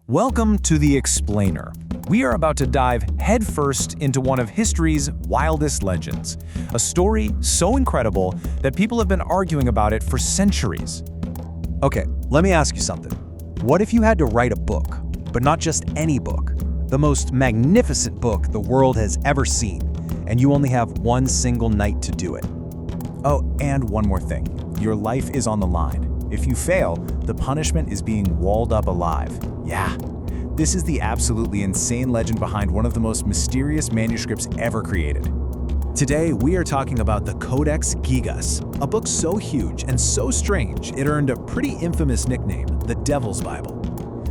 Welcome to The Explainer. We are about to dive headfirst into one of history's wildest legends, a story so incredible that people have been arguing about it for centuries. Okay, let me ask you something. What if you had to write a book, but not just any book, the most magnificent book the world has ever seen, and you only have one single night to do it? Oh, and one more thing. Your life is on the line. If you fail, the punishment is being walled up alive. Yeah, this is the absolutely insane legend behind one of the most mysterious manuscripts ever created. Today, we are talking about the Codex Gigas, a book so huge and so strange it earned a pretty infamous nickname, the Devil's Bible.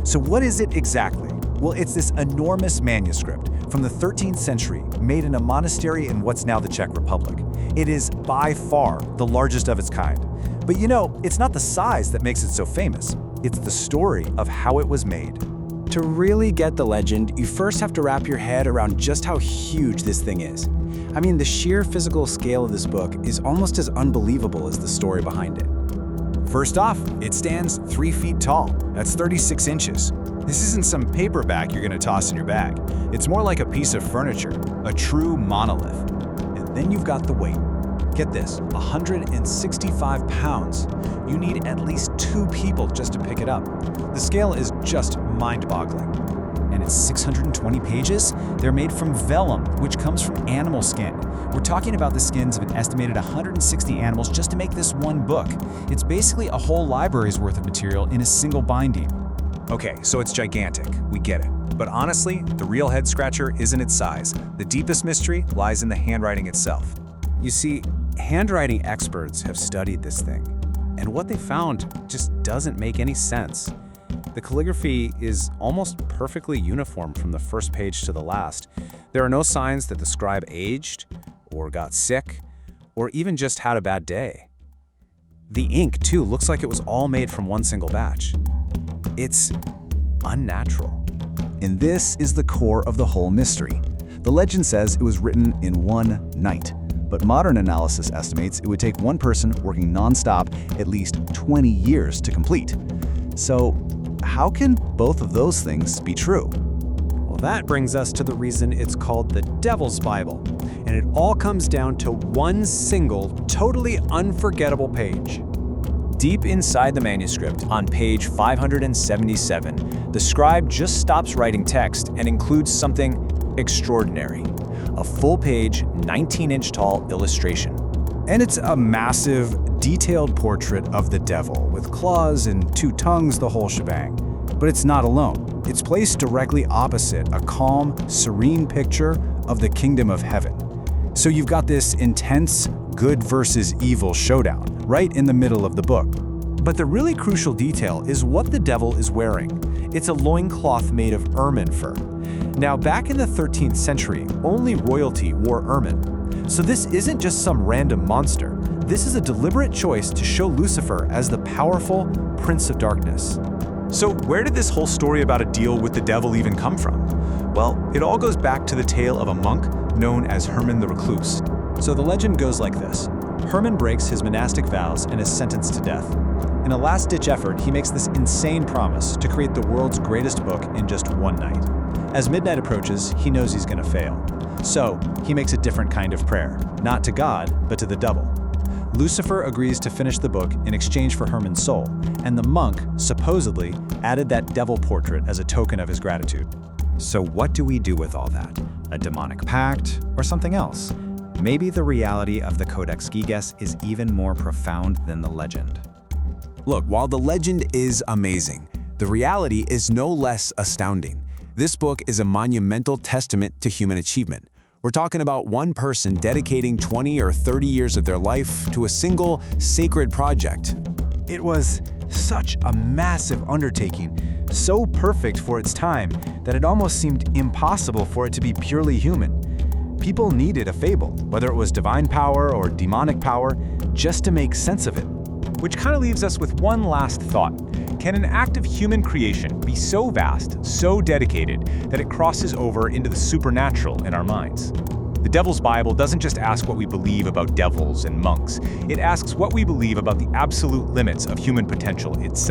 So what is it exactly? Well, it's this enormous manuscript from the 13th century made in a monastery in what's now the Czech Republic. It is by far the largest of its kind. But you know, it's not the size that makes it so famous. It's the story of how it was made. To really get the legend, you first have to wrap your head around just how huge this thing is. I mean, the sheer physical scale of this book is almost as unbelievable as the story behind it. First off, it stands 3 feet tall. That's 36 inches. This isn't some paperback you're gonna toss in your bag. It's more like a piece of furniture, a true monolith. And then you've got the weight. Get this, 165 pounds. You need at least 2 people just to pick it up. The scale is just mind-boggling. And it's 620 pages? They're made from vellum, which comes from animal skin. We're talking about the skins of an estimated 160 animals just to make this one book. It's basically a whole library's worth of material in a single binding. Okay, so it's gigantic, we get it. But honestly, the real head-scratcher isn't its size. The deepest mystery lies in the handwriting itself. You see, handwriting experts have studied this thing, and what they found just doesn't make any sense. The calligraphy is almost perfectly uniform from the first page to the last. There are no signs that the scribe aged, or got sick, or even just had a bad day. The ink, too, looks like it was all made from one single batch. It's unnatural. And this is the core of the whole mystery. The legend says it was written in one night, but modern analysis estimates it would take one person working nonstop at least 20 years to complete. So, how can both of those things be true? Well, that brings us to the reason it's called the Devil's Bible, and it all comes down to one single, totally unforgettable page. Deep inside the manuscript, on page 577, the scribe just stops writing text and includes something extraordinary. A full-page, 19-inch tall illustration. And it's a massive, detailed portrait of the devil, with claws and 2 tongues, the whole shebang. But it's not alone. It's placed directly opposite a calm, serene picture of the kingdom of heaven. So you've got this intense good versus evil showdown right in the middle of the book. But the really crucial detail is what the devil is wearing. It's a loincloth made of ermine fur. Now, back in the 13th century, only royalty wore ermine. So this isn't just some random monster. This is a deliberate choice to show Lucifer as the powerful Prince of Darkness. So where did this whole story about a deal with the devil even come from? Well, it all goes back to the tale of a monk known as Herman the Recluse. So the legend goes like this. Herman breaks his monastic vows and is sentenced to death. In a last-ditch effort, he makes this insane promise to create the world's greatest book in just one night. As midnight approaches, he knows he's going to fail. So, he makes a different kind of prayer, not to God, but to the devil. Lucifer agrees to finish the book in exchange for Herman's soul, and the monk, supposedly, added that devil portrait as a token of his gratitude. So what do we do with all that? A demonic pact, or something else? Maybe the reality of the Codex Gigas is even more profound than the legend. Look, while the legend is amazing, the reality is no less astounding. This book is a monumental testament to human achievement. We're talking about one person dedicating 20 or 30 years of their life to a single sacred project. It was such a massive undertaking, so perfect for its time that it almost seemed impossible for it to be purely human. People needed a fable, whether it was divine power or demonic power, just to make sense of it. Which kind of leaves us with one last thought. Can an act of human creation be so vast, so dedicated, that it crosses over into the supernatural in our minds? The Devil's Bible doesn't just ask what we believe about devils and monks. It asks what we believe about the absolute limits of human potential itself.